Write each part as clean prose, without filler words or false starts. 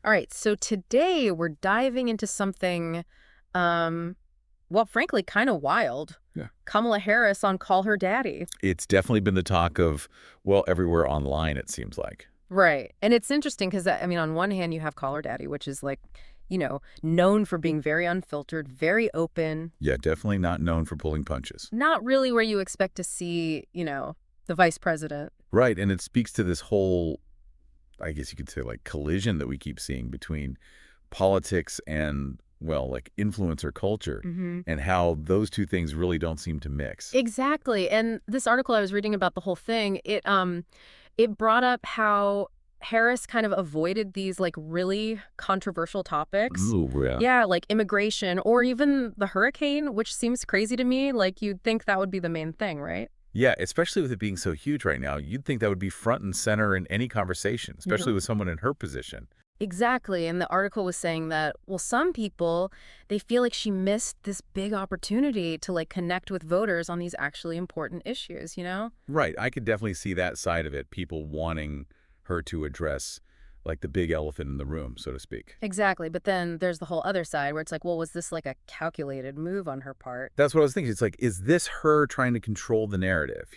All right, so today we're diving into something, well, frankly, kind of wild. Yeah. Kamala Harris on Call Her Daddy. It's definitely been the talk of, well, everywhere online, it seems like. Right. And it's interesting because, I mean, on one hand, you have Call Her Daddy, which is like, known for being very unfiltered, very open, Yeah, definitely not known for pulling punches. not really where you expect to see, the vice president. Right, and it speaks to this whole, I guess you could say, like, collision that we keep seeing between politics and, well, like, influencer culture, Hmm. and how those two things really don't seem to mix. Exactly. And this article I was reading about the whole thing, it brought up how Harris kind of avoided these like really controversial topics. Ooh, yeah. Yeah, like immigration or even the hurricane, which seems crazy to me. Like you'd think that would be the main thing, right? Yeah, especially with it being so huge right now, you'd think that would be front and center in any conversation, especially with someone in her position. Exactly. And the article was saying that, well, some people, they feel like she missed this big opportunity to like connect with voters on these actually important issues, you know? Right. I could definitely see that side of it, people wanting her to address like the big elephant in the room, so to speak. Exactly. But then there's the whole other side where it's like, well, was this like a calculated move on her part? That's what I was thinking. It's like, is this her trying to control the narrative?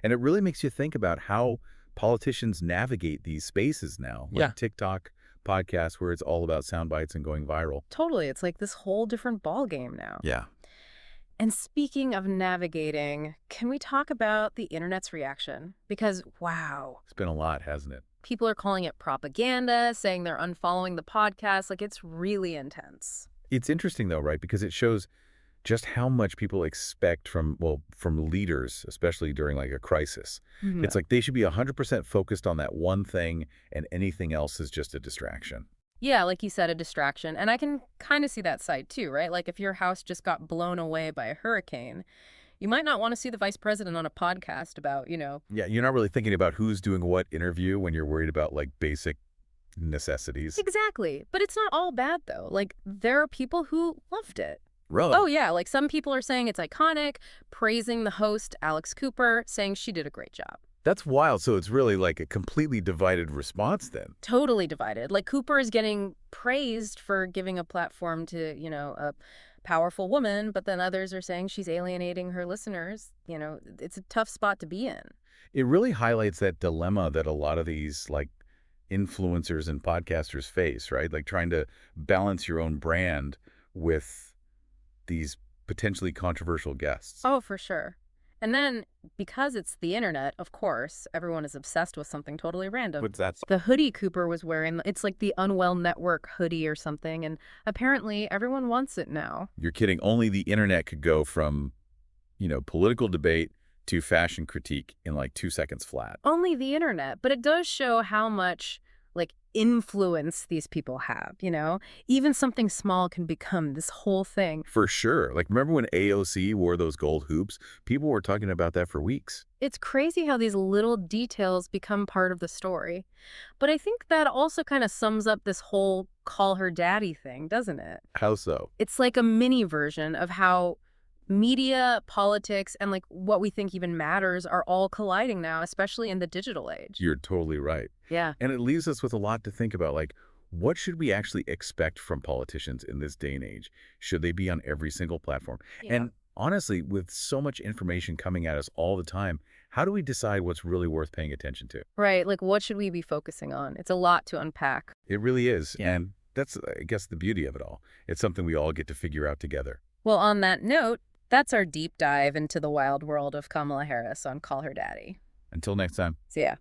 And it really makes you think about how politicians navigate these spaces now, like Yeah. TikTok, podcasts, where it's all about sound bites and going viral. Totally. It's like this whole different ball game now. Yeah. And speaking of navigating, can we talk about the internet's reaction? Because, wow, It's been a lot, hasn't it? people are calling it propaganda, saying they're unfollowing the podcast. Like, it's really intense. It's interesting though, right? Because it shows just how much people expect from, well, from leaders, especially during like a crisis. Mhm. It's like they should be 100% focused on that one thing and anything else is just a distraction. Yeah, like you said, a distraction. And I can kind of see that side too, right? Like, if your house just got blown away by a hurricane, you might not want to see the vice president on a podcast about, Yeah, you're not really thinking about who's doing what interview when you're worried about like basic necessities. Exactly. But it's not all bad, though. Like, there are people who loved it. Really? Oh, yeah. Like, some people are saying it's iconic, praising the host, Alex Cooper, saying she did a great job. That's wild. So it's really like a completely divided response then. Totally divided. Like, Cooper is getting praised for giving a platform to, a powerful woman, but then others are saying she's alienating her listeners. It's a tough spot to be in. It really highlights that dilemma that a lot of these like influencers and podcasters face, right? Like trying to balance your own brand with these potentially controversial guests. Oh, for sure. And then, because it's the internet, of course, everyone is obsessed with something totally random. What's that? The hoodie Cooper was wearing, it's like the Unwell Network hoodie or something, and apparently everyone wants it now. You're kidding. Only the internet could go from, political debate to fashion critique in like 2 seconds flat. Only the internet, but it does show how much, like, influence these people have, Even something small can become this whole thing. For sure. Like, remember when AOC wore those gold hoops? People were talking about that for weeks. It's crazy how these little details become part of the story. But I think that also kind of sums up this whole call her daddy thing, doesn't it? How so? It's like a mini version of how media, politics, and like what we think even matters are all colliding now, especially in the digital age. You're totally right. Yeah. And it leaves us with a lot to think about, like, what should we actually expect from politicians in this day and age? Should they be on every single platform? Yeah. And honestly, with so much information coming at us all the time, how do we decide what's really worth paying attention to? Right. Like, what should we be focusing on? It's a lot to unpack. It really is. Yeah. And that's, I guess, the beauty of it all. It's something we all get to figure out together. Well, on that note, that's our deep dive into the wild world of Kamala Harris on Call Her Daddy. Until next time. See ya.